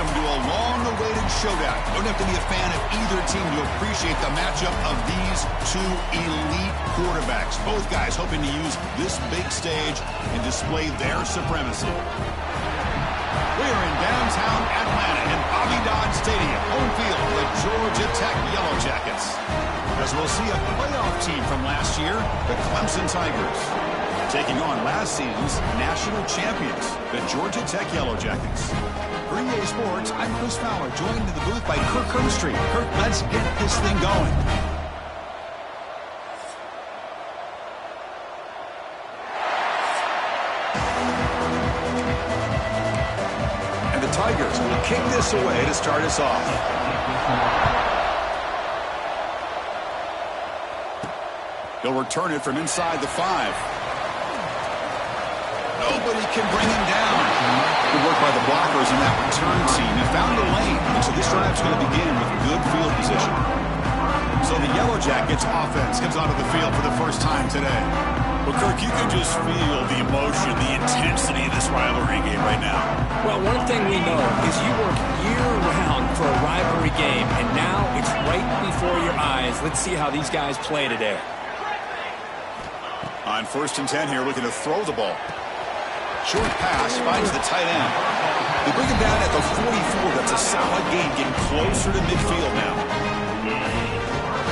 welcome to a long-awaited showdown. You don't have to be a fan of either team to appreciate the matchup of these two elite quarterbacks. Both guys hoping to use this big stage and display their supremacy. We are in downtown Atlanta in Bobby Dodd Stadium, home field for the Georgia Tech Yellow Jackets. As we'll see a playoff team from last year, the Clemson Tigers, taking on last season's national champions, the Georgia Tech Yellow Jackets. For EA Sports, I'm Chris Fowler, joined in the booth by Kirk Herbstreit. Kirk, let's get this thing going. And the Tigers will kick this away to start us off. He'll return it from inside the 5. Nobody can bring him down. Good work by the blockers in that return team. They found a lane, and so this drive's going to begin with good field position. So the Yellow Jackets offense comes onto the field for the first time today. Well, Kirk, you can just feel the emotion, the intensity of this rivalry game right now. Well, one thing we know is you work year-round for a rivalry game, and now it's right before your eyes. Let's see how these guys play today. On 1st and 10 here, looking to throw the ball. Short pass finds the tight end. They bring him down at the 44. That's a solid gain, getting closer to midfield now.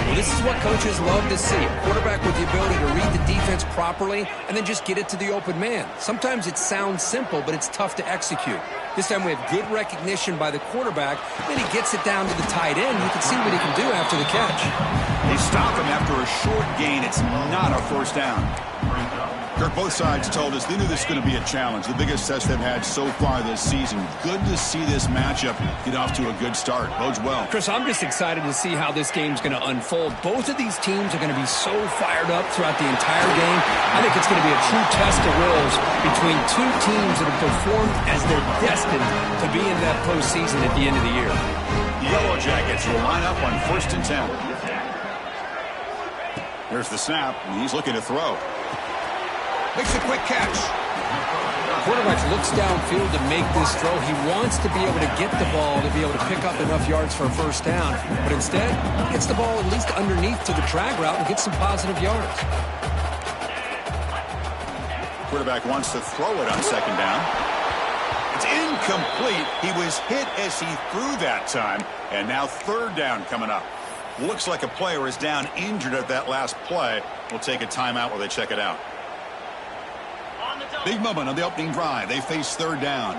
Well, this is what coaches love to see. A quarterback with the ability to read the defense properly and then just get it to the open man. Sometimes it sounds simple, but it's tough to execute. This time we have good recognition by the quarterback. Then he gets it down to the tight end. You can see what he can do after the catch. They stop him after a short gain. It's not a first down. Kirk, both sides told us they knew this was going to be a challenge. The biggest test they've had so far this season. Good to see this matchup get off to a good start. Bodes well. Chris, I'm just excited to see how this game's going to unfold. Both of these teams are going to be so fired up throughout the entire game. I think it's going to be a true test of wills between two teams that have performed as they're destined to be in that postseason at the end of the year. The Yellow Jackets will line up on 1st and 10. Here's the snap, and he's looking to throw. Makes a quick catch. Quarterback looks downfield to make this throw. He wants to be able to get the ball to be able to pick up enough yards for a first down. But instead, he gets the ball at least underneath to the drag route and gets some positive yards. Quarterback wants to throw it on 2nd down. It's incomplete. He was hit as he threw that time. And now 3rd down coming up. Looks like a player is down injured at that last play. We'll take a timeout while they check it out. Big moment on the opening drive. They face 3rd down.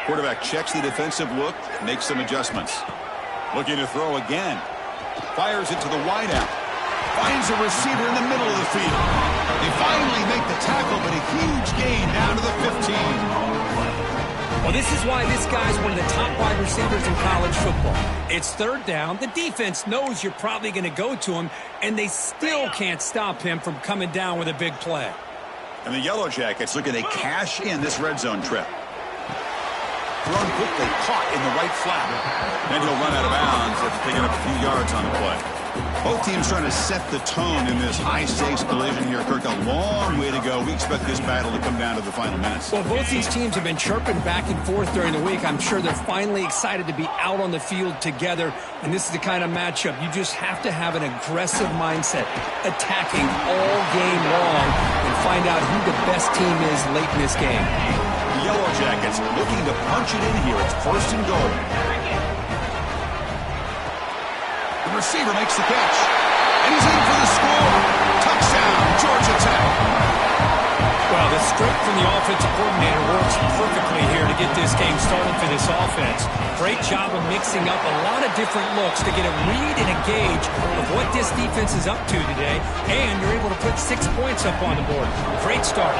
Quarterback checks the defensive look, makes some adjustments. Looking to throw again. Fires it to the wideout. Finds a receiver in the middle of the field. They finally make the tackle, but a huge gain down to the 15. Well, this is why this guy's one of the top wide receivers in college football. It's 3rd down. The defense knows you're probably going to go to him, and they still can't stop him from coming down with a big play. And the Yellow Jackets looking to cash in this red zone trip. Thrown quickly, caught in the right flat. Then he'll run out of bounds after picking up a few yards on the play. Both teams trying to set the tone in this high-stakes collision here. Kirk, a long way to go. We expect this battle to come down to the final minutes. Well, both these teams have been chirping back and forth during the week. I'm sure they're finally excited to be out on the field together. And this is the kind of matchup you just have to have an aggressive mindset, attacking all game long, and find out who the best team is late in this game. The Yellow Jackets looking to punch it in here. It's 1st and goal. The receiver makes the catch. And he's in for the score. Touchdown, Georgia Tech. Well, the strength from the offensive coordinator works perfectly here to get this game started for this offense. Great job of mixing up a lot of different looks to get a read and a gauge of what this defense is up to today. And you're able to put 6 points up on the board. Great start.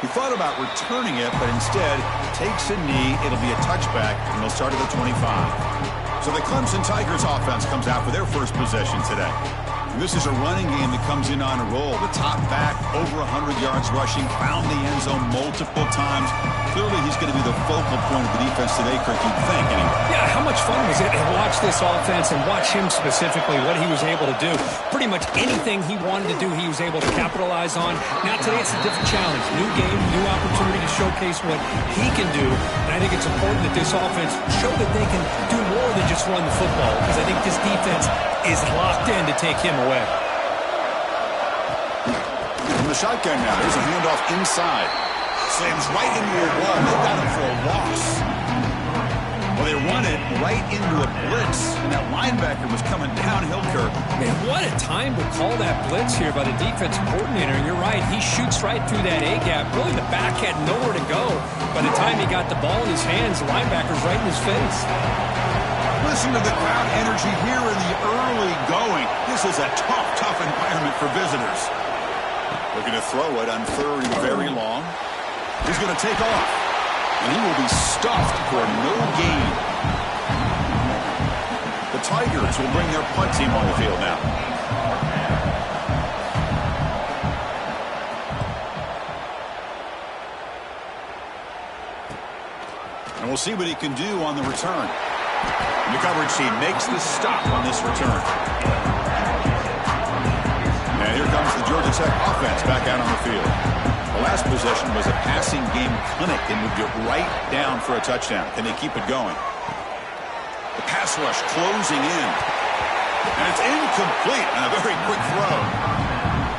He thought about returning it, but instead takes a knee. It'll be a touchback, and they'll start at the 25. So the Clemson Tigers offense comes out for their first possession today. This is a running game that comes in on a roll. The top back, over 100 yards rushing, found the end zone multiple times. Clearly, he's going to be the focal point of the defense today, Kirk, you'd think, anyway. Yeah, how much fun was it to watch this offense and watch him specifically, what he was able to do. Pretty much anything he wanted to do, he was able to capitalize on. Now, today, it's a different challenge. New game, new opportunity to showcase what he can do. And I think it's important that this offense show that they can do more than just run the football, because I think this defense is locked in to take him away. From the shotgun now, there's a handoff inside. Slams right into a wall. They got him for a loss. Well, they run it right into a blitz, and that linebacker was coming downhill, Kirk. Man, what a time to call that blitz here by the defensive coordinator. And you're right, he shoots right through that A-gap. Really, the back had nowhere to go. By the time he got the ball in his hands, the linebacker's right in his face. Listen to the crowd energy here in the early going. This is a tough environment for visitors. Looking to throw it on third and very long. He's going to take off, and he will be stuffed for no gain. The Tigers will bring their punt team on the field now. And we'll see what he can do on the return. The coverage team makes the stop on this return. And here comes the Georgia Tech offense back out on the field. The last possession was a passing game clinic and would get right down for a touchdown. Can they keep it going? The pass rush closing in. And it's incomplete on a very quick throw.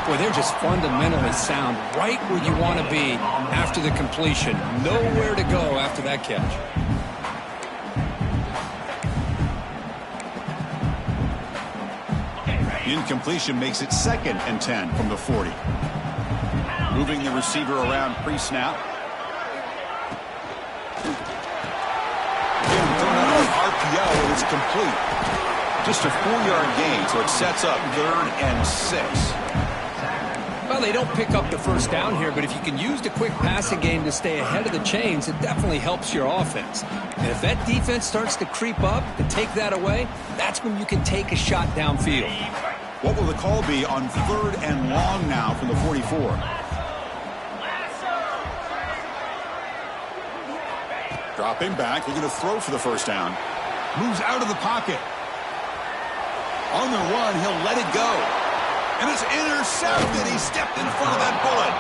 Boy, they're just fundamentally sound, right where you want to be after the completion. Nowhere to go after that catch. Incompletion makes it 2nd and 10 from the 40. Moving the receiver around pre-snap. Again, thrown out of the RPO, and it's complete. Just a 4-yard gain, so it sets up 3rd and 6. Well, they don't pick up the first down here, but if you can use the quick passing game to stay ahead of the chains, it definitely helps your offense. And if that defense starts to creep up and take that away, that's when you can take a shot downfield. What will the call be on 3rd and long now from the 44? Dropping back, looking to throw for the first down. Moves out of the pocket. On the run, he'll let it go. And it's intercepted. He stepped in front of that bullet.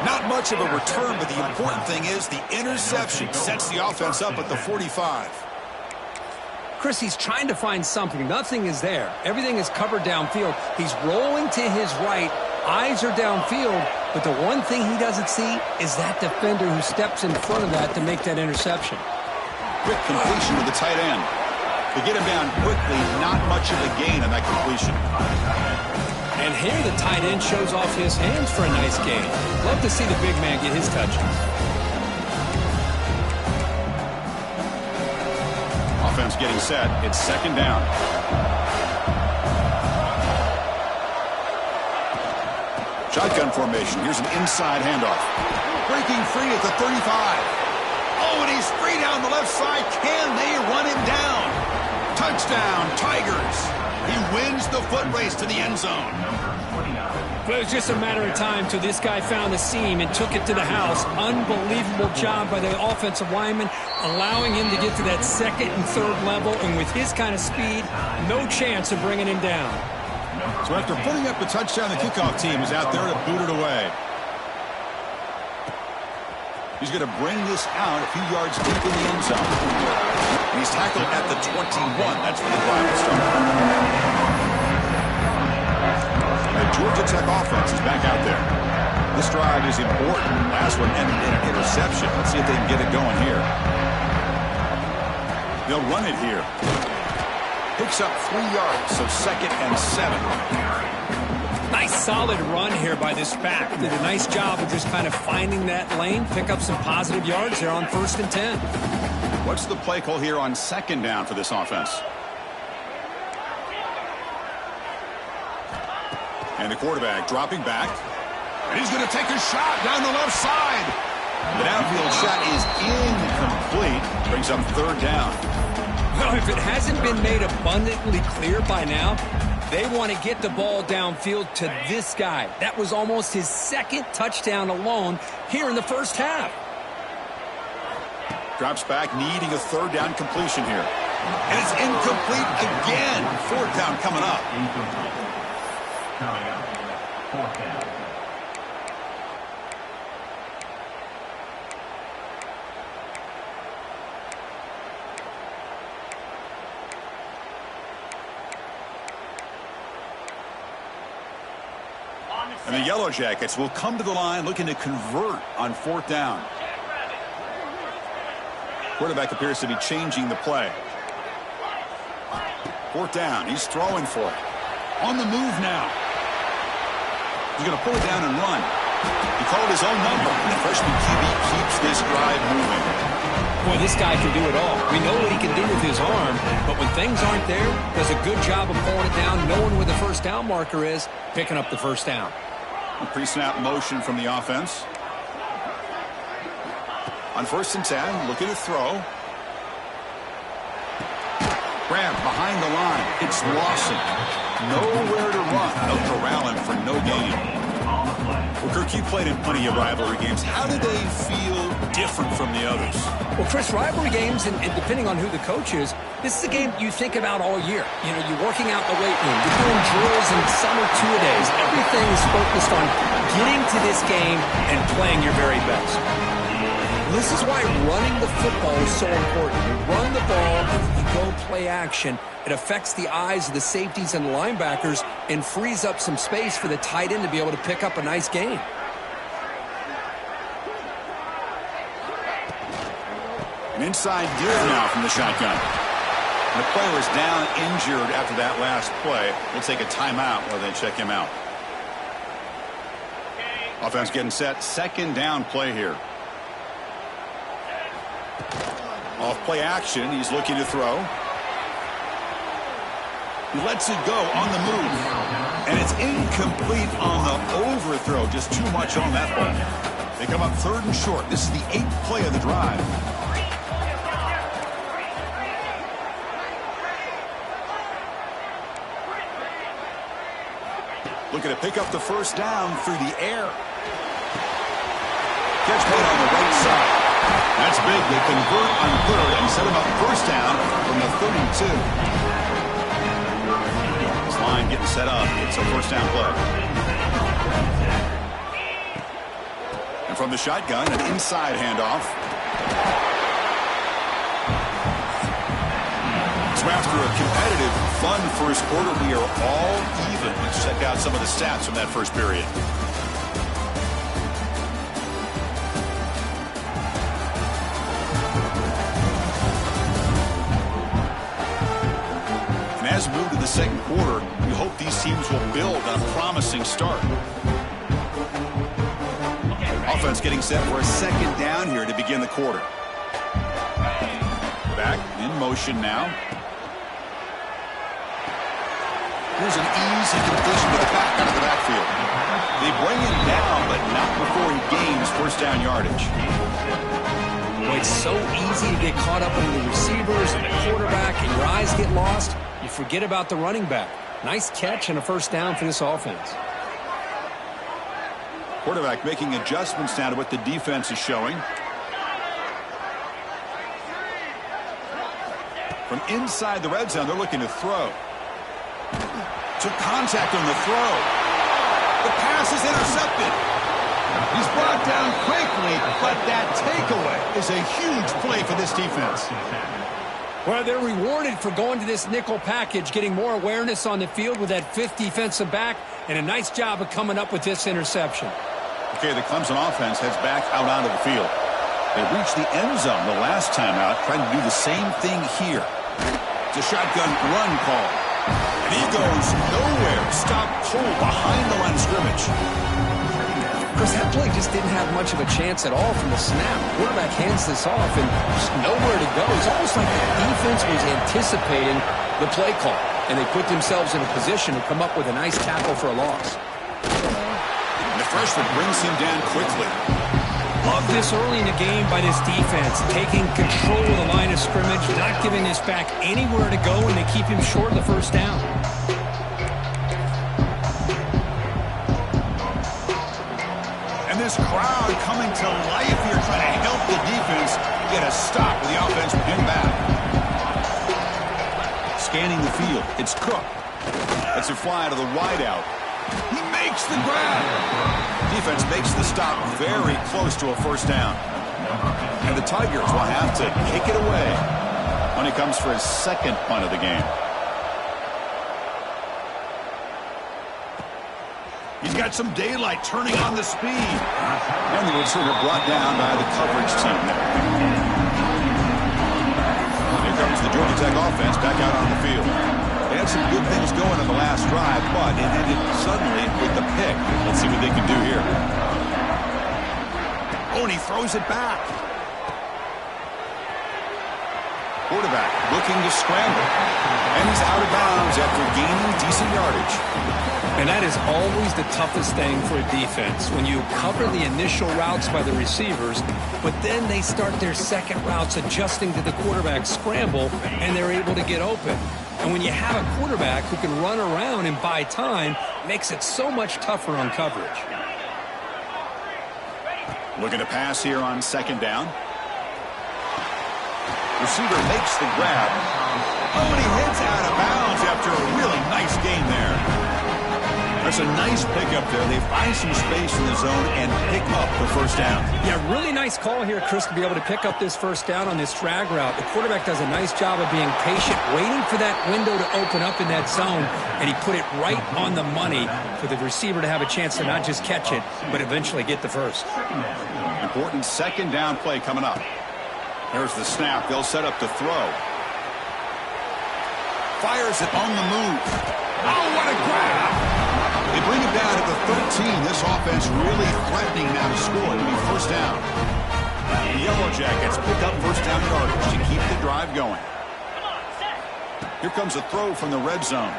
Not much of a return, but the important thing is the interception sets the offense up at the 45. Chris, he's trying to find something. Nothing is there. Everything is covered downfield. He's rolling to his right. Eyes are downfield. But the one thing he doesn't see is that defender who steps in front of that to make that interception. Quick completion to the tight end. To get him down quickly, not much of a gain on that completion. And here the tight end shows off his hands for a nice gain. Love to see the big man get his touches. Offense getting set. It's 2nd down. Shotgun formation. Here's an inside handoff. Breaking free at the 35. Oh, and he's free down the left side. Can they run him down? Touchdown, Tigers. He wins the foot race to the end zone. Well, it was just a matter of time till this guy found the seam and took it to the house. Unbelievable job by the offensive lineman, allowing him to get to that 2nd and 3rd level. And with his kind of speed, no chance of bringing him down. So after putting up the touchdown, the kickoff team is out there to boot it away. He's going to bring this out a few yards deep in the end zone. And he's tackled at the 21. That's where the drive will start. The Georgia Tech offense is back out there. This drive is important. Last one ended in an interception. Let's see if they can get it going here. They'll run it here. Picks up 3 yards, so 2nd and 7. Nice solid run here by this back. Did a nice job of just kind of finding that lane, pick up some positive yards there on 1st and 10. What's the play call here on 2nd down for this offense? And the quarterback dropping back. And he's going to take a shot down the left side. The downfield shot is incomplete. Brings up 3rd down. Well, if it hasn't been made abundantly clear by now, They want to get the ball downfield to this guy. That was almost his second touchdown alone here in the first half. Drops back, needing a third down completion here. And it's incomplete again. Fourth down coming up. Fourth down. And the Yellow Jackets will come to the line looking to convert on fourth down. Quarterback appears to be changing the play. Fourth down. He's throwing for it. On the move now. He's going to pull it down and run. He called his own number. The freshman QB keeps this drive moving. Boy, this guy can do it all. We know what he can do with his arm, but when things aren't there, does a good job of pulling it down, knowing where the first down marker is, picking up the first down. A pre-snap motion from the offense. On 1st and 10, looking to throw. Grab behind the line. It's Lawson. Nowhere to run. No corralling for no gain. Well, Kirk, you played in plenty of rivalry games. How do they feel different from the others? Well, Chris, rivalry games, and depending on who the coach is, this is a game you think about all year. You know, you're working out in the weight room. You're doing drills and summer two-a-days. Everything is focused on getting to this game and playing your very best. This is why running the football is so important. You run the ball, and you go play action. It affects the eyes of the safeties and linebackers and frees up some space for the tight end to be able to pick up a nice gain. An inside give now from the shotgun. The player is down injured after that last play. We'll take a timeout while they check him out. Offense getting set. Second down play here. Off play action. He's looking to throw. He lets it go on the move. And it's incomplete on the overthrow. Just too much on that ball. They come up 3rd and short. This is the 8th play of the drive. Looking to pick up the first down through the air. Catch made on the right side. That's big. They convert on 3rd and set him up first down from the 32. This line getting set up. It's a first down play. And from the shotgun, an inside handoff. So after a competitive, fun first quarter, we are all even. Let's check out some of the stats from that first period. And as we move to the second quarter, we hope these teams will build on a promising start. Offense getting set for a second down here to begin the quarter. Back in motion now. Here's an easy completion to the back out of the backfield. They bring him down, but not before he gains first down yardage. Boy, it's so easy to get caught up in the receivers and the quarterback, and your eyes get lost. You forget about the running back. Nice catch and a first down for this offense. Quarterback making adjustments now to what the defense is showing. From inside the red zone, they're looking to throw. Took contact on the throw. The pass is intercepted. He's brought down quickly, but that takeaway is a huge play for this defense. Well, they're rewarded for going to this nickel package, getting more awareness on the field with that 5th defensive back, and a nice job of coming up with this interception. Okay, the Clemson offense heads back out onto the field. They reached the end zone the last time out, trying to do the same thing here. It's a shotgun run call. And he goes nowhere. Stop cold behind the line of scrimmage. Chris, that play just didn't have much of a chance at all from the snap. Quarterback hands this off and just nowhere to go. It's almost like the defense was anticipating the play call, and they put themselves in a position to come up with a nice tackle for a loss. And the freshman brings him down quickly. Love this early in the game by this defense, taking control of the line of scrimmage, not giving this back anywhere to go, and they keep him short of the first down. this crowd coming to life here, trying to help the defense get a stop with the offense with him back. Scanning the field, it's Cook. That's a fly to the wideout. He makes the grab. Defense makes the stop very close to a first down. And the Tigers will have to kick it away when he comes for his second punt of the game. He's got some daylight turning on the speed. And the returner brought down by the coverage team there. Here comes the Georgia Tech offense back out on the field. They had some good things going on the last drive, but it ended suddenly with the pick. Let's see what they can do here. Oh, and he throws it back. Quarterback looking to scramble. And he's out of bounds after gaining decent yardage. And that is always the toughest thing for a defense, when you cover the initial routes by the receivers, but then they start their second routes adjusting to the quarterback scramble, and they're able to get open. And when you have a quarterback who can run around and buy time, it makes it so much tougher on coverage. Looking to pass here on second down. Receiver makes the grab. Oh, and he heads out of bounds after a really nice gain there. That's a nice pickup there. They find some space in the zone and pick up the first down. Yeah, really nice call here, Chris, to be able to pick up this first down on this drag route. The quarterback does a nice job of being patient, waiting for that window to open up in that zone, and he put it right on the money for the receiver to have a chance to not just catch it, but eventually get the first. Important second down play coming up. There's the snap. They'll set up to throw. Fires it on the move. Oh, what a grab! They bring him down at the 13. This offense really threatening now to score. It'll be first down. The Yellow Jackets pick up first down yardage to keep the drive going. Here comes a throw from the red zone.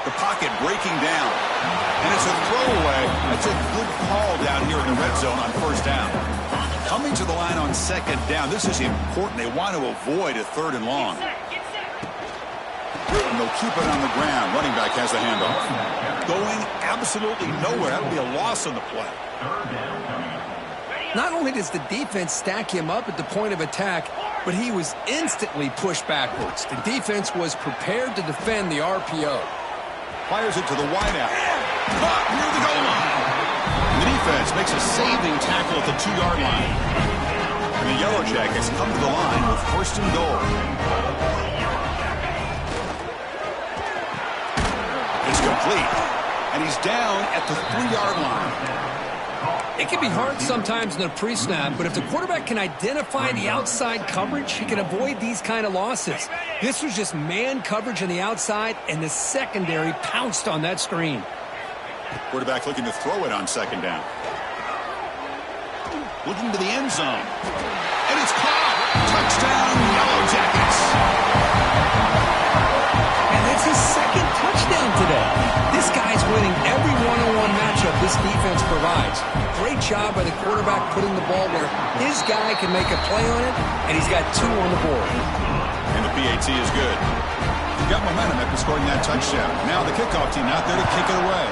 The pocket breaking down. And it's a throwaway. That's a good call down here in the red zone on first down. Coming to the line on second down. This is important. They want to avoid a third and long. And they'll keep it on the ground. Running back has the handoff. Going absolutely nowhere. That would be a loss on the play. Not only does the defense stack him up at the point of attack, but he was instantly pushed backwards. The defense was prepared to defend the RPO. Fires it to the wideout. Caught near the goal line. The defense makes a saving tackle at the 2-yard line. And the Yellow Jackets come to the line with first and goal. It's complete. And he's down at the 3-yard line. It can be hard sometimes in the pre-snap, but if the quarterback can identify the outside coverage, he can avoid these kind of losses. This was just man coverage on the outside, and the secondary pounced on that screen. Quarterback looking to throw it on second down. Looking to the end zone. And it's caught. Touchdown, Yellow Jackets. And it's his second touchdown today. This guy's winning every one-on-one matchup this defense provides. Great job by the quarterback putting the ball where his guy can make a play on it, and he's got 2 on the board. And the PAT is good. Got momentum after scoring that touchdown. Now the kickoff team out there to kick it away.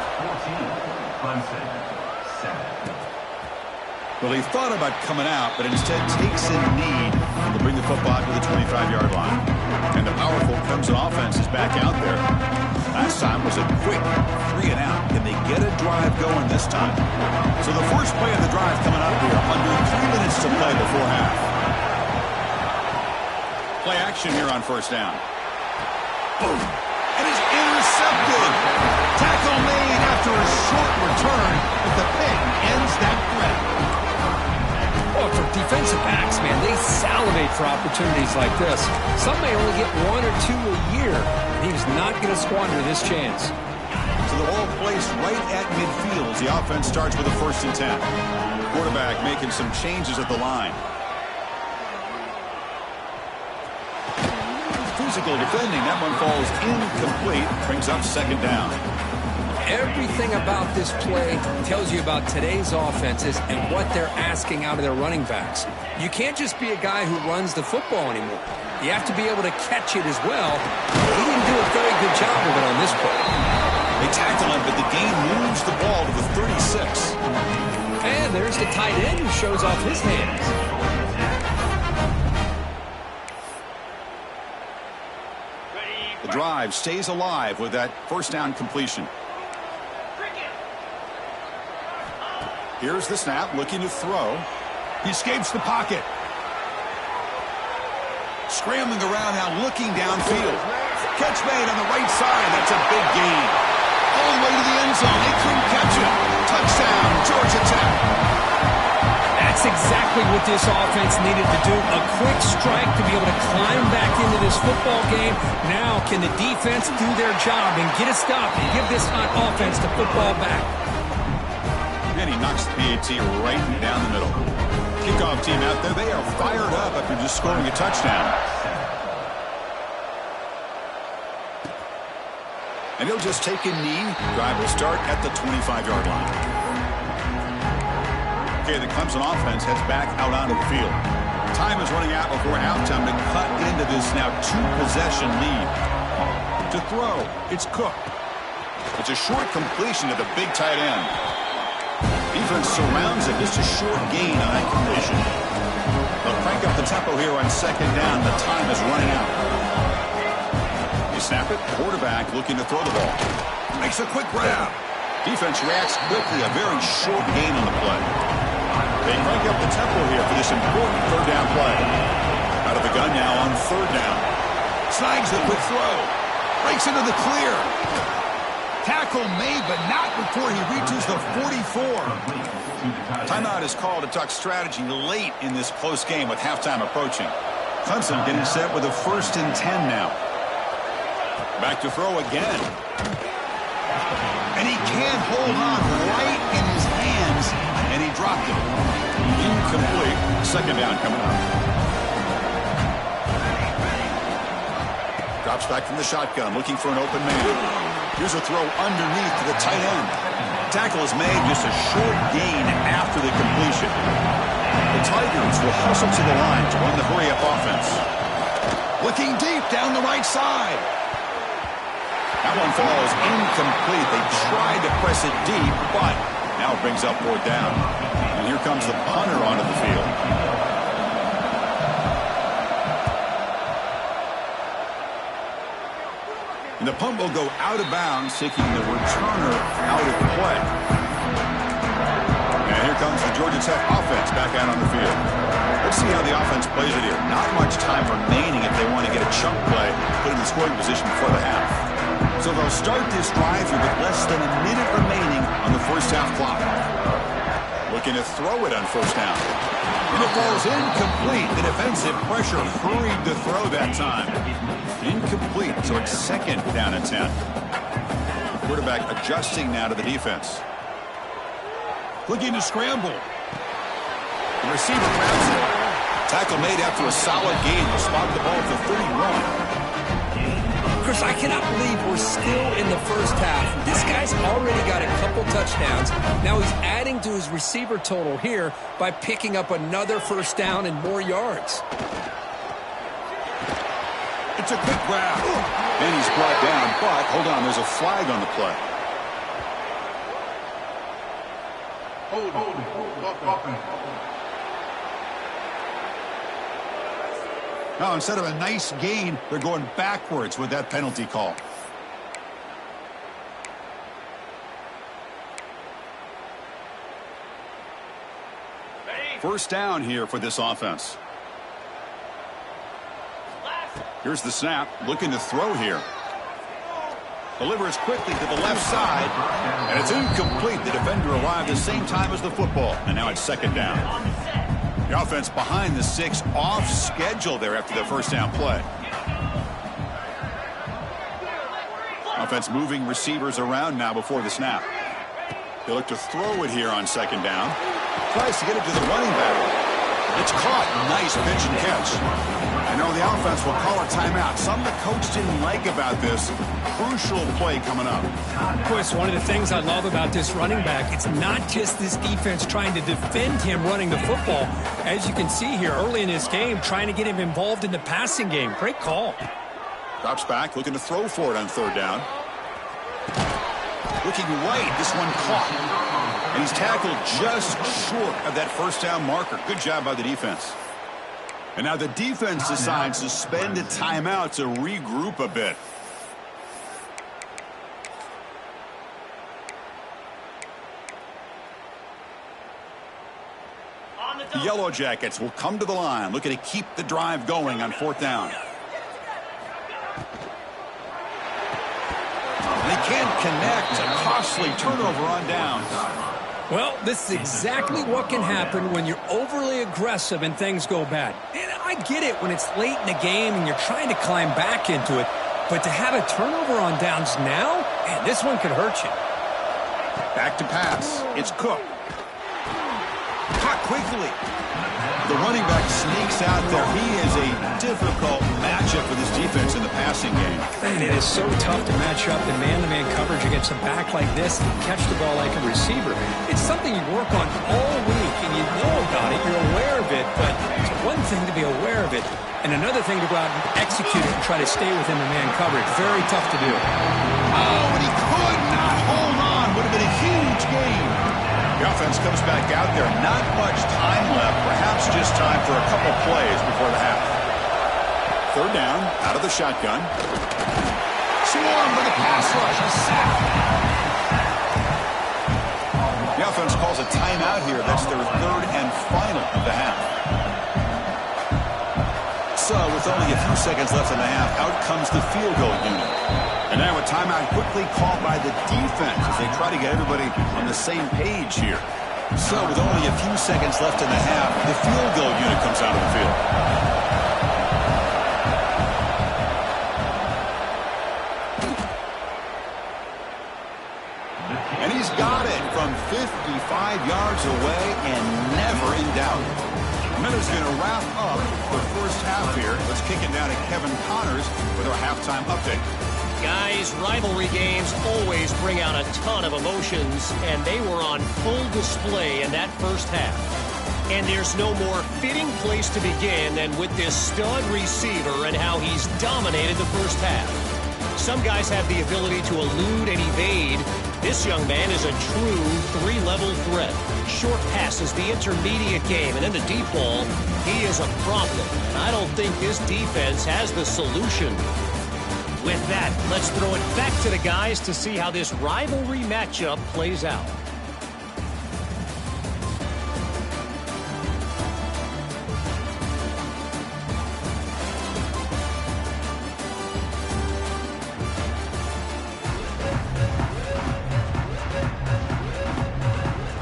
Well, he thought about coming out, but instead takes a knee to bring the football to the 25-yard line. And the powerful Clemson offense is back out there. Last time was a quick 3 and out. Can they get a drive going this time? So the first play of the drive coming up here. Under 3 minutes to play before half. Play action here on first down. Boom. And it's intercepted. Tackle made after a short return, but the pick ends that threat. Oh, for defensive backs, man, they salivate for opportunities like this. Some may only get 1 or 2 a year. He's not going to squander this chance. So the ball placed right at midfield as the offense starts with a 1st and 10. Quarterback making some changes at the line. Physical defending. That one falls incomplete. Brings up second down. Everything about this play tells you about today's offenses and what they're asking out of their running backs. You can't just be a guy who runs the football anymore. You have to be able to catch it as well. He didn't do a very good job of it on this play. They tackle him, but the gain moves the ball to the 36. And there's the tight end who shows off his hands. The drive stays alive with that first down completion. Here's the snap, looking to throw. He escapes the pocket. Scrambling around now, looking downfield. Catch made on the right side. That's a big gain. All the way to the end zone. They couldn't catch him. Touchdown, Georgia Tech. That's exactly what this offense needed to do. A quick strike to be able to climb back into this football game. Now can the defense do their job and get a stop and give this hot offense the football back? And he knocks the PAT right down the middle. Kickoff team out there, they are fired up after just scoring a touchdown. And he'll just take a knee. Drive will start at the 25-yard line. Okay, the Clemson offense heads back out onto the field. Time is running out before halftime to cut into this now two-possession lead. To throw, it's Cook. It's a short completion to the big tight end. Defense surrounds it. Just a short gain on that completion. They'll crank up the tempo here on second down. The time is running out. You snap it. Quarterback looking to throw the ball. Makes a quick grab. Defense reacts quickly. A very short gain on the play. They crank up the tempo here for this important third down play. Out of the gun now on third down. Snags the quick throw. Breaks into the clear. Tackle made, but not before he reaches the 44. Timeout is called to talk strategy late in this close game with halftime approaching. Clemson getting set with a 1st and 10 now. Back to throw again. And he can't hold on right in his hands, and he dropped it. Incomplete. Second down coming up. Drops back from the shotgun, looking for an open man. Here's a throw underneath to the tight end. Tackle is made, just a short gain after the completion. The Tigers will hustle to the line to run the hurry-up offense. Looking deep down the right side. That one falls incomplete. They tried to press it deep, but now it brings up 4th down. And here comes the punter onto the field. And the punt will go out of bounds, taking the returner out of play. And here comes the Georgia Tech offense back out on the field. Let's see how the offense plays it here. Not much time remaining if they want to get a chunk play, put in the scoring position before the half. So they'll start this drive here with less than a minute remaining on the first half clock. Looking to throw it on first down. And it falls incomplete. The defensive pressure hurried the throw that time. Incomplete, so it's 2nd down and 10. Quarterback adjusting now to the defense. Looking to scramble. The receiver grabs it. Tackle made after a solid gain. Will spot the ball at the 31. Chris, I cannot believe we're still in the first half. This guy's already got a couple touchdowns. Now he's adding to his receiver total here by picking up another first down and more yards. It's a quick grab. And he's brought down, but hold on, there's a flag on the play. Now, instead of a nice gain, they're going backwards with that penalty call. First down here for this offense. Here's the snap, looking to throw here. Delivers quickly to the left side, and it's incomplete. The defender arrived at the same time as the football, and now it's 2nd down. The offense behind the 6, off schedule there after the first down play. Offense moving receivers around now before the snap. They look to throw it here on 2nd down. Tries to get it to the running back. It's caught. Nice pitch and catch. I know the offense will call a timeout. Something the coach didn't like about this. Crucial play coming up. Of course, one of the things I love about this running back, it's not just this defense trying to defend him running the football. As you can see here early in this game, trying to get him involved in the passing game. Great call. Drops back, looking to throw for it on 3rd down. Looking right, this one caught. And he's tackled just short of that first down marker. Good job by the defense. And now the defense decides to spend a timeout to regroup a bit. The Yellow Jackets will come to the line, looking to keep the drive going on fourth down. They can't connect. A costly turnover on downs. Well, this is exactly what can happen when you're overly aggressive and things go bad. And I get it when it's late in the game and you're trying to climb back into it. But to have a turnover on downs now, man, this one could hurt you. Back to pass. It's Cook. Caught quickly. The running back sneaks out there. He is a difficult matchup for this defense in the passing game. Man, it is so tough to match up in man-to-man coverage against a back like this and catch the ball like a receiver. It's something you work on all week, and you know about it. You're aware of it, but it's one thing to be aware of it, and another thing to go out and execute it and try to stay within the man coverage. Very tough to do. Oh, and he could not hold on. Would have been a huge gain. The offense comes back out there. Not much time left. Perhaps just time for a couple plays before the half. Third down, out of the shotgun. Swarmed with a pass rush. A sack. The offense calls a timeout here. That's their third and final of the half. So, with only a few seconds left in the half, out comes the field goal unit. And now a timeout quickly called by the defense as they try to get everybody on the same page here. So with only a few seconds left in the half, the field goal unit comes out of the field. And he's got it from 55 yards away and never in doubt. Miller's going to wrap up the first half here. Let's kick it down to Kevin Connors with our halftime update. Guys, rivalry games always bring out a ton of emotions, and they were on full display in that first half. And there's no more fitting place to begin than with this stud receiver and how he's dominated the first half. Some guys have the ability to elude and evade. This young man is a true three-level threat. Short passes, the intermediate game, and then the deep ball. He is a problem. I don't think this defense has the solution. With that, let's throw it back to the guys to see how this rivalry matchup plays out.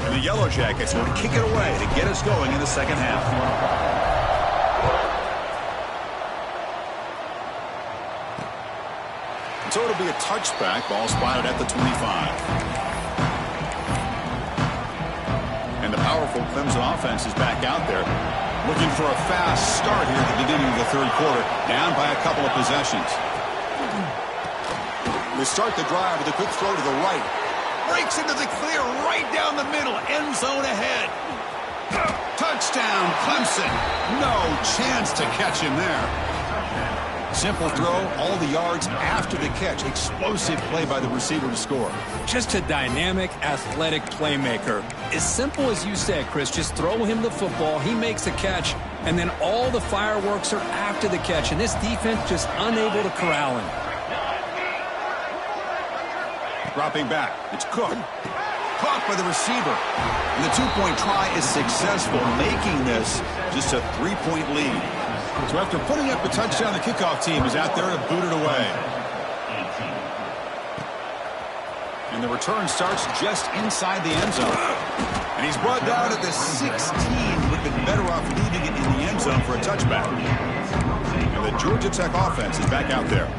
And the Yellow Jackets will kick it away to get us going in the second half. So it'll be a touchback. Ball spotted at the 25. And the powerful Clemson offense is back out there, looking for a fast start here at the beginning of the third quarter, down by a couple of possessions. They start the drive with a quick throw to the right. Breaks into the clear right down the middle. End zone ahead. Touchdown, Clemson. No chance to catch him there. Simple throw, all the yards after the catch. Explosive play by the receiver to score. Just a dynamic, athletic playmaker. As simple as you said, Chris, just throw him the football, he makes a catch, and then all the fireworks are after the catch, and this defense just unable to corral him. Dropping back, it's Cook. Caught by the receiver. And the two-point try is successful, making this just a three-point lead. So after putting up a touchdown, the kickoff team is out there to boot it away. And the return starts just inside the end zone. And he's brought down at the 16. Would have been better off leaving it in the end zone for a touchback. And the Georgia Tech offense is back out there.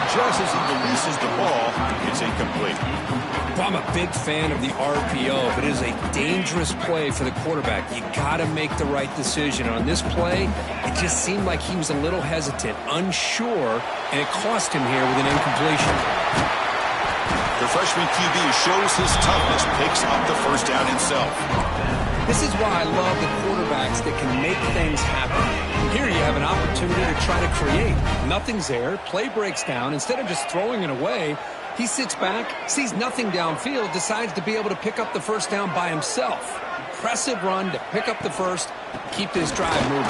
Just as he releases the ball, it's incomplete. Well, I'm a big fan of the RPO, but it is a dangerous play for the quarterback. You got to make the right decision. On this play, it just seemed like he was a little hesitant, unsure, and it cost him here with an incompletion. The freshman QB shows his toughness, picks up the first down himself. This is why I love the quarterbacks that can make things happen. Here you have an opportunity to try to create. Nothing's there. Play breaks down. Instead of just throwing it away, he sits back, sees nothing downfield, decides to be able to pick up the first down by himself. Impressive run to pick up the first, keep this drive moving.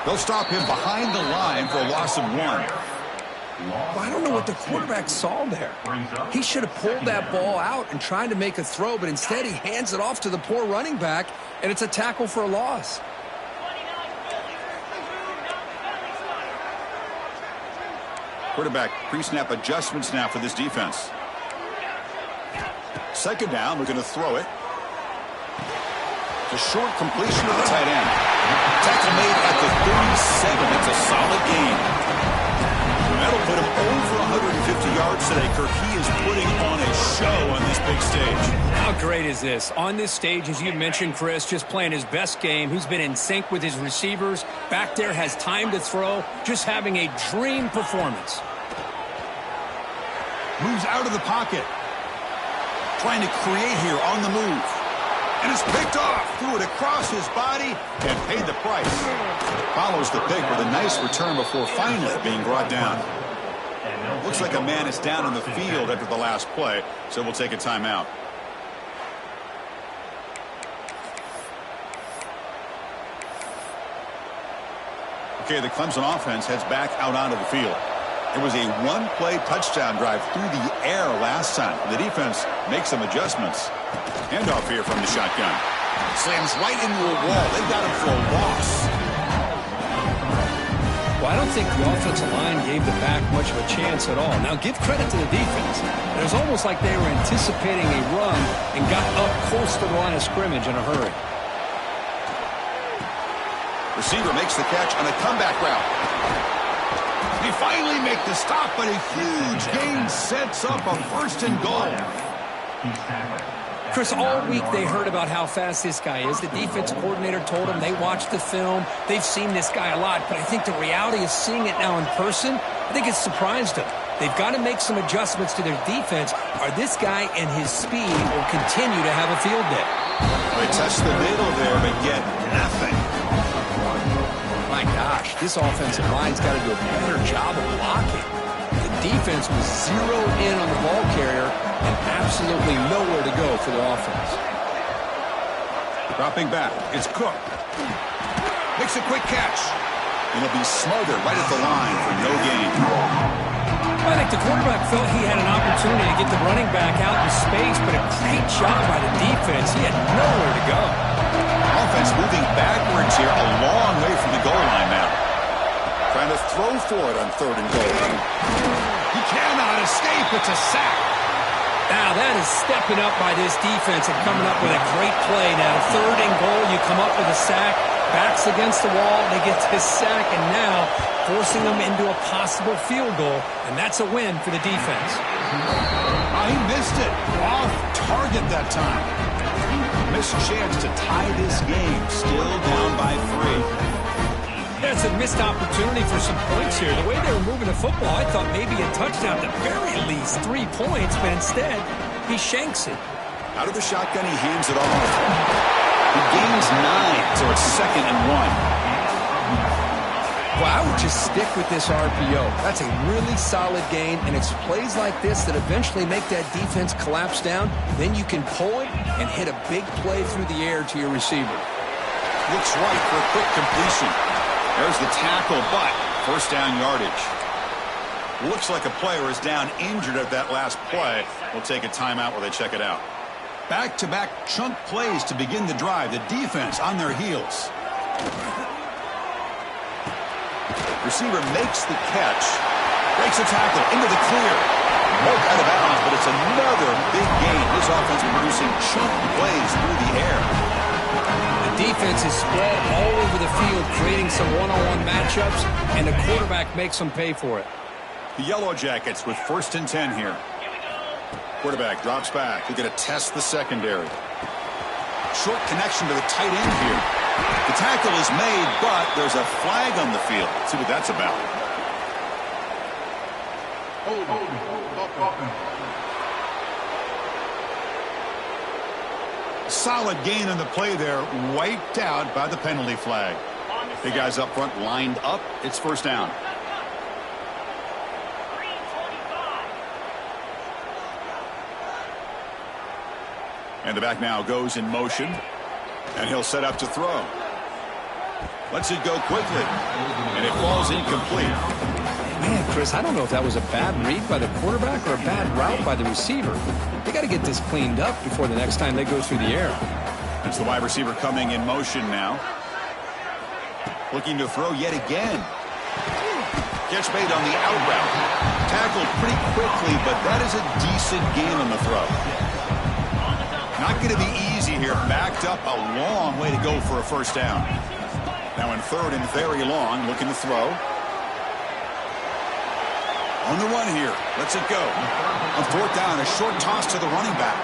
They'll stop him behind the line for a loss of 1. Well, I don't know what the quarterback saw there. He should have pulled that ball out and tried to make a throw, but instead he hands it off to the poor running back, and it's a tackle for a loss. Quarterback pre-snap adjustments now for this defense. Second down, we're going to throw it. It's a short completion to the tight end. Tackle made at the 37. That's a solid gain. That'll put him over 150 yards today, Kirk. He is putting on a show on this big stage. How great is this? On this stage, as you mentioned, Chris, just playing his best game. He's been in sync with his receivers. Back there, has time to throw. Just having a dream performance. Moves out of the pocket. Trying to create here on the move. And it's picked off. Threw it across his body and paid the price. Follows the pick with a nice return before finally being brought down. Looks like a man is down on the field after the last play, so we'll take a timeout. Okay, the Clemson offense heads back out onto the field. It was a one-play touchdown drive through the air last time. The defense makes some adjustments. Handoff here from the shotgun. Slams right into a wall. They got him for a loss. Well, I don't think the offensive line gave the back much of a chance at all. Now, give credit to the defense. It was almost like they were anticipating a run and got up close to the line of scrimmage in a hurry. Receiver makes the catch on a comeback route. They finally make the stop, but a huge gain sets up a 1st and goal. Chris, all week they heard about how fast this guy is. The defense coordinator told them they watched the film. They've seen this guy a lot, but I think the reality is seeing it now in person, I think it's surprised them. They've got to make some adjustments to their defense, or this guy and his speed will continue to have a field day. They touch the middle there, but get nothing. My gosh, this offensive line's got to do a better job of blocking. The defense was zeroed in on the ball carrier and absolutely nowhere to go for the offense. Dropping back, it's Cook. Makes a quick catch. And he'll be smothered right at the line for no gain. I think the quarterback felt he had an opportunity to get the running back out in space, but a great job by the defense. He had nowhere to go. Offense moving backwards here, a long way from the goal line now. Trying to throw for it on 3rd and goal. He cannot escape. It's a sack. Now that is stepping up by this defense and coming up with a great play. Now 3rd and goal, you come up with a sack. Backs against the wall, they get this sack, and now forcing them into a possible field goal, and that's a win for the defense. He missed it. Off target that time. Missed chance to tie this game. Still down by 3. That's a missed opportunity for some points here. The way they were moving the football, I thought maybe a touchdown, at the very least 3 points, but instead, he shanks it. Out of the shotgun, he hands it off. He gains 9, so it's 2nd and 1. Well, I would just stick with this RPO. That's a really solid gain, and it's plays like this that eventually make that defense collapse down. Then you can pull it and hit a big play through the air to your receiver. Looks right for a quick completion. There's the tackle, but 1st down yardage. Looks like a player is down injured at that last play. We'll take a timeout while they check it out. Back-to-back chunk plays to begin the drive. The defense on their heels. Receiver makes the catch. Breaks a tackle into the clear. Broke out of bounds, but it's another big gain. This offense producing chunk plays through the air. The defense is spread all over the field, creating some one-on-one matchups, and the quarterback makes them pay for it. The Yellow Jackets with 1st and 10 here. Quarterback drops back. They're going to test the secondary. Short connection to the tight end here. The tackle is made, but there's a flag on the field. Let's see what that's about. Solid gain on the play there, wiped out by the penalty flag. The guys up front lined up. It's first down. And the back now goes in motion. And he'll set up to throw. Lets it go quickly. And it falls incomplete. Man, Chris, I don't know if that was a bad read by the quarterback or a bad route by the receiver. They got to get this cleaned up before the next time they go through the air. That's the wide receiver coming in motion now. Looking to throw yet again. Catch made on the out route. Tackled pretty quickly, but that is a decent gain on the throw. Not going to be easy here. Backed up a long way to go for a first down. Now in third and very long, looking to throw. On the run here. Lets it go. On fourth down, a short toss to the running back.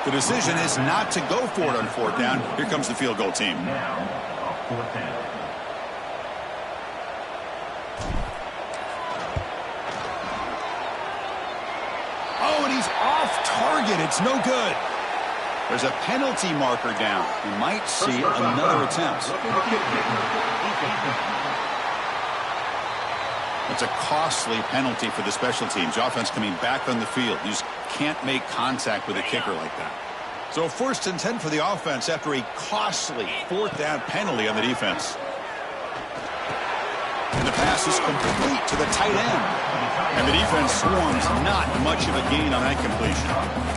The decision is not to go for it on fourth down. Here comes the field goal team. Oh, and he's off target. It's no good. There's a penalty marker down. We might see another attempt. It's a costly penalty for the special teams. The offense coming back on the field. You just can't make contact with a kicker like that. So 1st and 10 for the offense after a costly fourth down penalty on the defense. And the pass is complete to the tight end. And the defense swarms not much of a gain on that completion.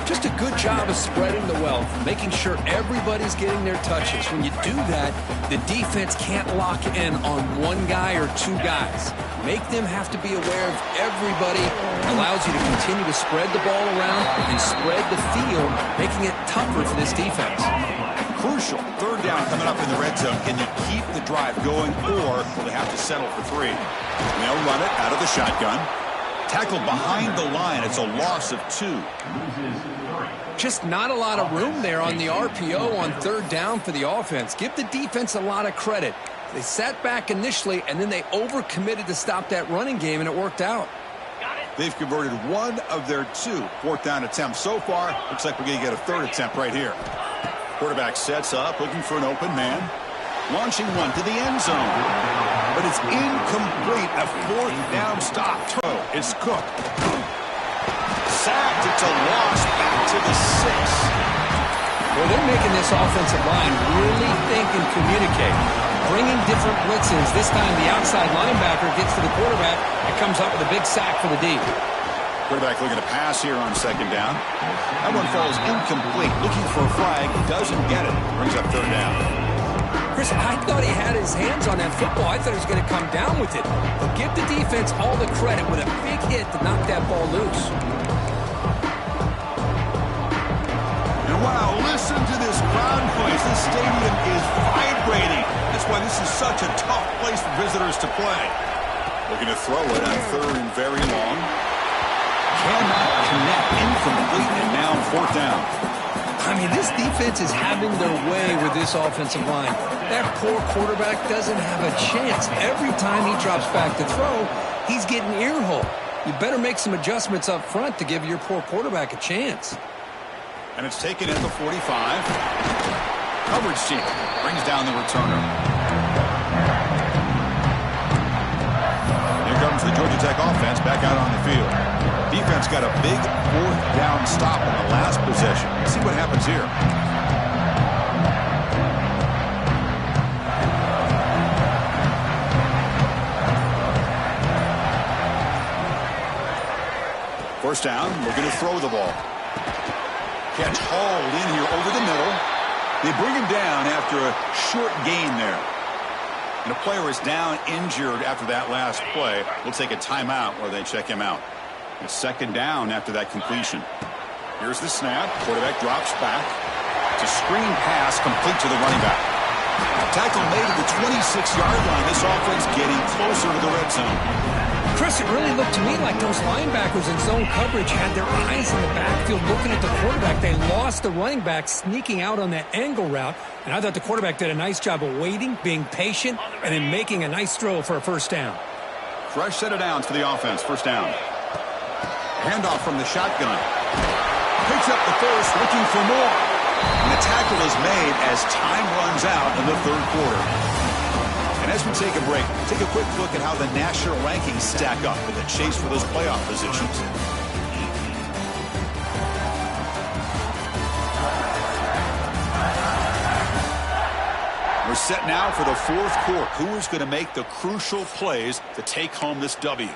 Just a good job of spreading the wealth, making sure everybody's getting their touches. When you do that, the defense can't lock in on one guy or two guys. Make them have to be aware of everybody. It allows you to continue to spread the ball around and spread the field, making it tougher for this defense. Crucial. Third down coming up in the red zone. Can you keep the drive going, or will they have to settle for 3? And they'll run it out of the shotgun. Tackled behind the line. It's a loss of 2. Just not a lot of room there on the RPO on third down for the offense. Give the defense a lot of credit. They sat back initially, and then they overcommitted to stop that running game, and it worked out. They've converted 1 of their 2 fourth down attempts so far. Looks like we're going to get a third attempt right here. Quarterback sets up, looking for an open man. Launching one to the end zone. But it's incomplete. A fourth down stop. Throw. It's Cook. Sacked. It's a loss back to the 6. Well, they're making this offensive line really think and communicate. Bringing different blitzes. This time the outside linebacker gets to the quarterback and comes up with a big sack for the D. Quarterback looking to pass here on second down. That one falls incomplete. Looking for a flag. Doesn't get it. Brings up third down. Chris, I thought he had his hands on that football. I thought he was going to come down with it. But give the defense all the credit with a big hit to knock that ball loose. And wow, listen to this crowd noise. This stadium is vibrating. That's why this is such a tough place for visitors to play. Looking to throw it on third and very long. Cannot connect. Incomplete, and now fourth down. I mean, this defense is having their way with this offensive line. That poor quarterback doesn't have a chance. Every time he drops back to throw, he's getting earhole. You better make some adjustments up front to give your poor quarterback a chance. And it's taken at the 45. Coverage team brings down the returner. Here comes the Georgia Tech offense back out on the field. Defense got a big fourth down stop on the last possession. Let's see what happens here. First down, we're going to throw the ball. Catch hauled in here over the middle. They bring him down after a short gain there. And the player is down injured after that last play. We'll take a timeout while they check him out. It's second down after that completion. Here's the snap. Quarterback drops back. It's a screen pass complete to the running back. Tackle made at the 26-yard line. This offense getting closer to the red zone. Chris, it really looked to me like those linebackers in zone coverage had their eyes in the backfield looking at the quarterback. They lost the running back sneaking out on that angle route. And I thought the quarterback did a nice job of waiting, being patient, and then making a nice throw for a first down. Fresh set of downs for the offense. First down. Handoff from the shotgun. Picks up the first, looking for more. And the tackle is made as time runs out in the third quarter. And as we take a break, take a quick look at how the national rankings stack up in the chase for those playoff positions. We're set now for the fourth quarter. Who is going to make the crucial plays to take home this W?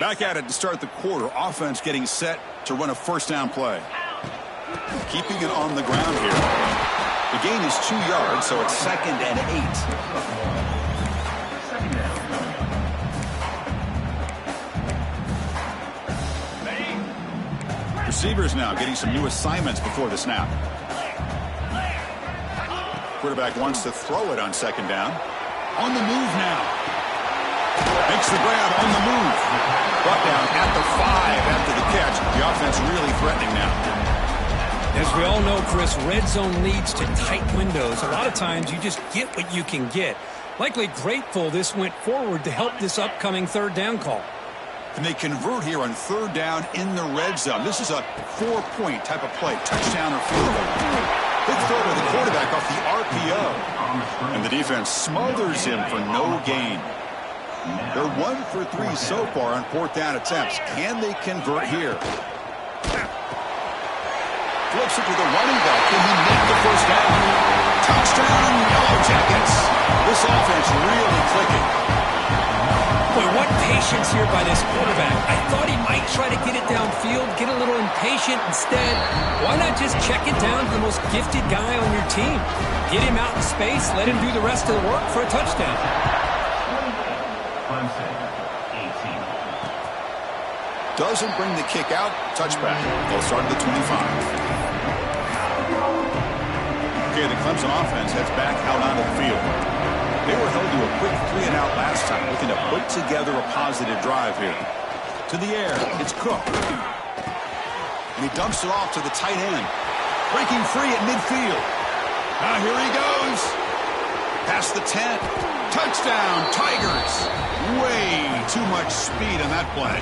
Back at it to start the quarter. Offense getting set to run a first down play. Keeping it on the ground here. The gain is 2 yards, so it's 2nd and 8. Receivers now getting some new assignments before the snap. Quarterback wants to throw it on 2nd down. On the move now. Makes the grab on the move. Brought down at the 5 after the catch. The offense really threatening now. As we all know, Chris, red zone leads to tight windows. A lot of times you just get what you can get. Likely grateful this went forward to help this upcoming third down call. And they convert here on 3rd down in the red zone. This is a 4-point type of play. Touchdown or field goal. Big throw to the quarterback off the RPO. And the defense smothers him for no gain. They're 1 for 3 so far on 4th down attempts. Can they convert here? Flips it to the running back. Can he make the first down? Touchdown, Yellow Jackets. This offense really clicking. Boy, what patience here by this quarterback. I thought he might try to get it downfield, get a little impatient. Instead, why not just check it down to the most gifted guy on your team? Get him out in space, let him do the rest of the work for a touchdown. Doesn't bring the kick out. Touchback. They'll start at the 25. Okay, the Clemson offense heads back out onto the field. They were held to a quick 3-and-out last time, looking to put together a positive drive here. To the air, it's Cook. And he dumps it off to the tight end. Breaking free at midfield. Now here he goes. Past the 10. Touchdown, Tigers. Way too much speed on that play.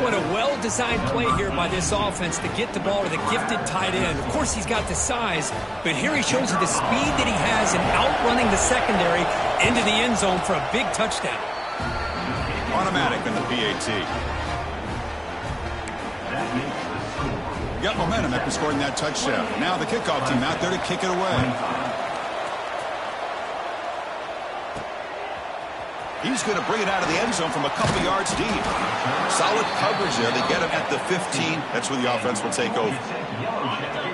What a well-designed play here by this offense to get the ball to the gifted tight end. Of course, he's got the size, but here he shows you the speed that he has in outrunning the secondary into the end zone for a big touchdown. Automatic in the PAT. Got momentum after scoring that touchdown. Now the kickoff team out there to kick it away. He's going to bring it out of the end zone from a couple yards deep. Solid coverage there. They get him at the 15. That's where the offense will take over.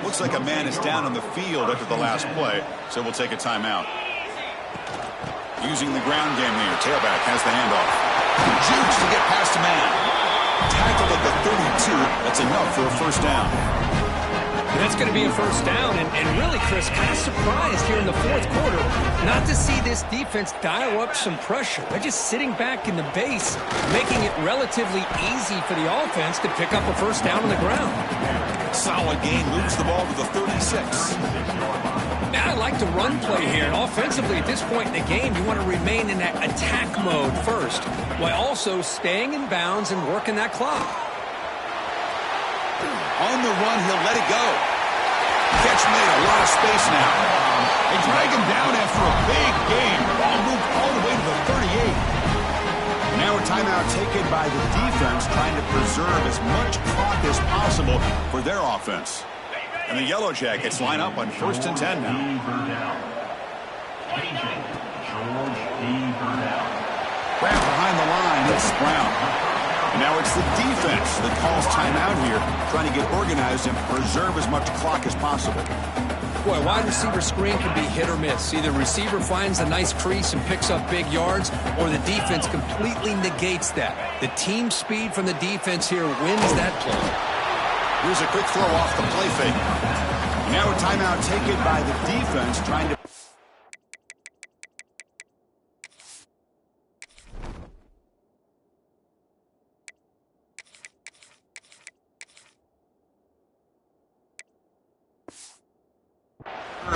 Looks like a man is down on the field after the last play, so we'll take a timeout. Using the ground game here. Tailback has the handoff. Jukes to get past a man. Tackled at the 32. That's enough for a first down. And that's going to be a first down. And really, Chris, kind of surprised here in the fourth quarter not to see this defense dial up some pressure. They're just sitting back in the base, making it relatively easy for the offense to pick up a first down on the ground. Solid gain, moves the ball to the 36. Now, I like the run play here. And offensively, at this point in the game, you want to remain in that attack mode first, while also staying in bounds and working that clock. On the run, he'll let it go. Catch made, a lot of space now. They drag him down after a big gain. Ball moved all the way to the 38. Now a timeout taken by the defense, trying to preserve as much clock as possible for their offense. And the Yellow Jackets line up on 1st and 10 now. Grab behind the line, it's Brown. And now it's the defense that calls timeout here, trying to get organized and preserve as much clock as possible. Boy, a wide receiver screen can be hit or miss. Either receiver finds a nice crease and picks up big yards, or the defense completely negates that. The team speed from the defense here wins that play. Here's a quick throw off the play fake. Now a timeout taken by the defense, trying to...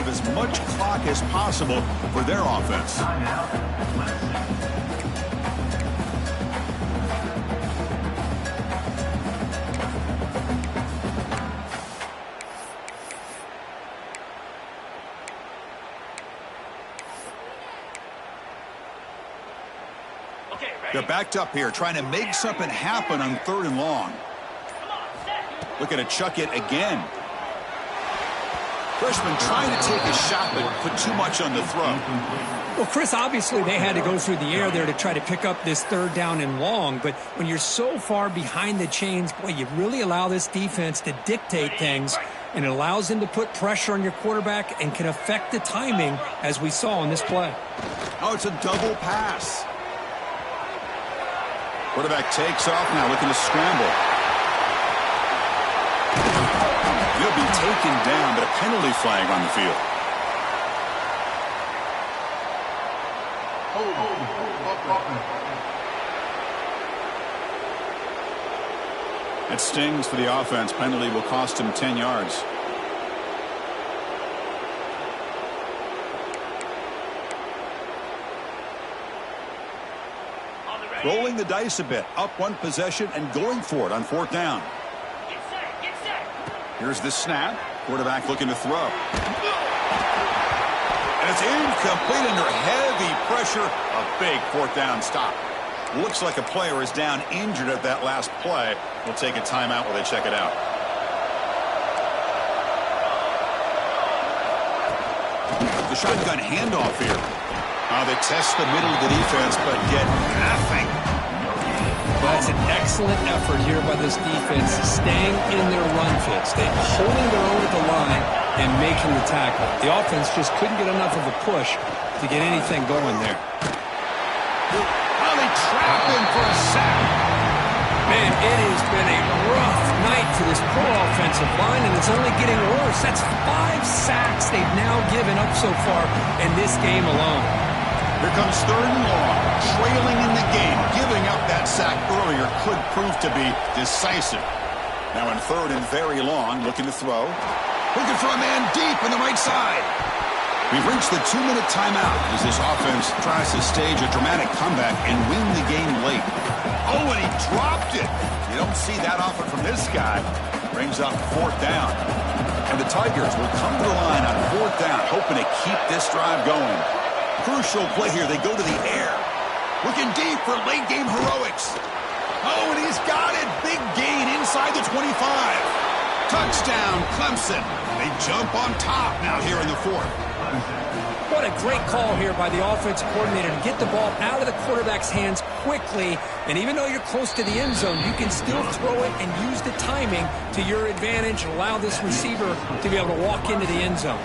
have as much clock as possible for their offense. They're backed up here, trying to make something happen on 3rd and long. Looking to chuck it again. Freshman trying to take a shot, but put too much on the throw. Well, Chris, obviously they had to go through the air there to try to pick up this 3rd down and long, but when you're so far behind the chains, boy, you really allow this defense to dictate things, and it allows them to put pressure on your quarterback and can affect the timing, as we saw in this play. Oh, it's a double pass. Quarterback takes off now, looking to scramble. He'll be taken down, but a penalty flag on the field. It stings for the offense. Penalty will cost him 10 yards. Rolling the dice a bit, up one possession and going for it on 4th down. Here's the snap. Quarterback looking to throw. And it's incomplete under heavy pressure. A big 4th down stop. Looks like a player is down injured at that last play. We'll take a timeout while they check it out. The shotgun handoff here. They test the middle of the defense, but get nothing. That's an excellent effort here by this defense, staying in their run fits. They're holding their own at the line and making the tackle. The offense just couldn't get enough of a push to get anything going there. Well, they trap him for a sack. Man, it has been a rough night for this poor offensive line, and it's only getting worse. That's 5 sacks they've now given up so far in this game alone. Here comes 3rd and long, trailing in the game. Giving up that sack earlier could prove to be decisive. Now in 3rd and very long, looking to throw. Looking for a man deep on the right side. We've reached the 2-minute timeout as this offense tries to stage a dramatic comeback and win the game late. Oh, and he dropped it. You don't see that often from this guy. Brings up 4th down. And the Tigers will come to the line on 4th down, hoping to keep this drive going. Crucial play here. They go to the air. Looking deep for late-game heroics. Oh, and he's got it. Big gain inside the 25. Touchdown, Clemson. They jump on top now here in the 4th. What a great call here by the offensive coordinator to get the ball out of the quarterback's hands quickly. And even though you're close to the end zone, you can still throw it and use the timing to your advantage and allow this receiver to be able to walk into the end zone.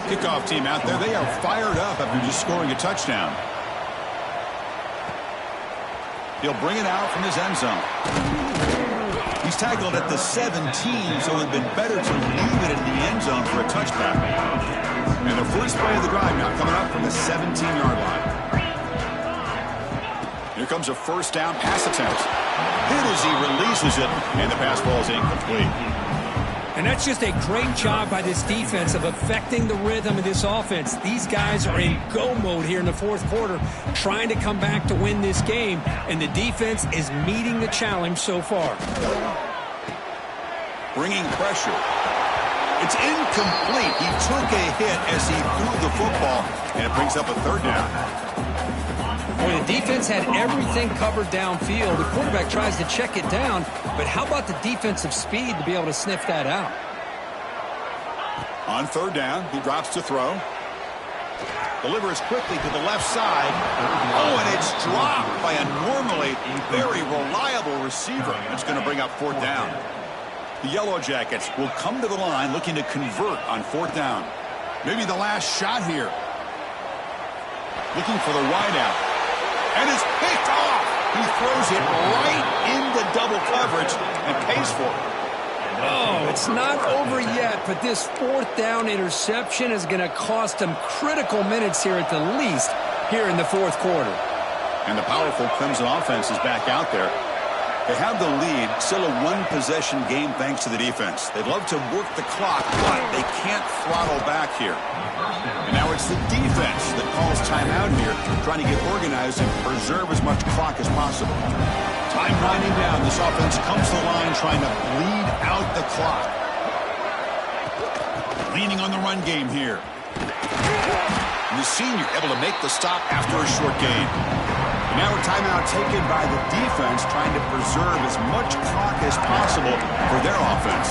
Kickoff team out there. They are fired up after just scoring a touchdown. He'll bring it out from his end zone. He's tackled at the 17, so it would have been better to leave it in the end zone for a touchdown. And the first play of the drive now coming up from the 17-yard line. Here comes a 1st down pass attempt. Hit as he releases it, and the pass ball is incomplete. And that's just a great job by this defense of affecting the rhythm of this offense. These guys are in go mode here in the 4th quarter, trying to come back to win this game, and the defense is meeting the challenge so far. Bringing pressure. It's incomplete. He took a hit as he threw the football, and it brings up a 3rd down. Boy, the defense had everything covered downfield. The quarterback tries to check it down, but how about the defensive speed to be able to sniff that out? On 3rd down, he drops to throw. Delivers quickly to the left side. Oh, and it's dropped by a normally very reliable receiver. It's going to bring up 4th down. The Yellow Jackets will come to the line looking to convert on 4th down. Maybe the last shot here. Looking for the wideout. And it's picked off. He throws it right into double coverage and pays for it. Oh, it's not over yet, but this 4th down interception is going to cost him critical minutes here at the least here in the 4th quarter. And the powerful Clemson offense is back out there. They have the lead, still a one-possession game thanks to the defense. They'd love to work the clock, but they can't throttle back here. And now it's the defense that calls timeout here, trying to get organized and preserve as much clock as possible. Time winding down. This offense comes to the line trying to bleed out the clock. Leaning on the run game here. And the senior able to make the stop after a short gain. Now a timeout taken by the defense, trying to preserve as much clock as possible for their offense.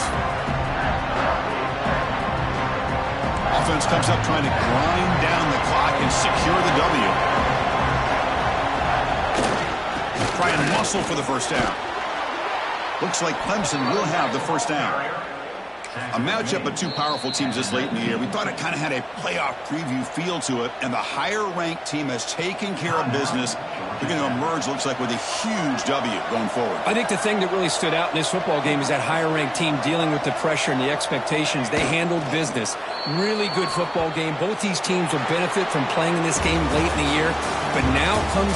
Offense comes up trying to grind down the clock and secure the W. Try and muscle for the first down. Looks like Clemson will have the first down. A matchup of two powerful teams this late in the year. We thought it kind of had a playoff preview feel to it, and the higher-ranked team has taken care of business. They're going to emerge, looks like, with a huge W going forward. I think the thing that really stood out in this football game is that higher-ranked team dealing with the pressure and the expectations. They handled business. Really good football game. Both these teams will benefit from playing in this game late in the year, but now comes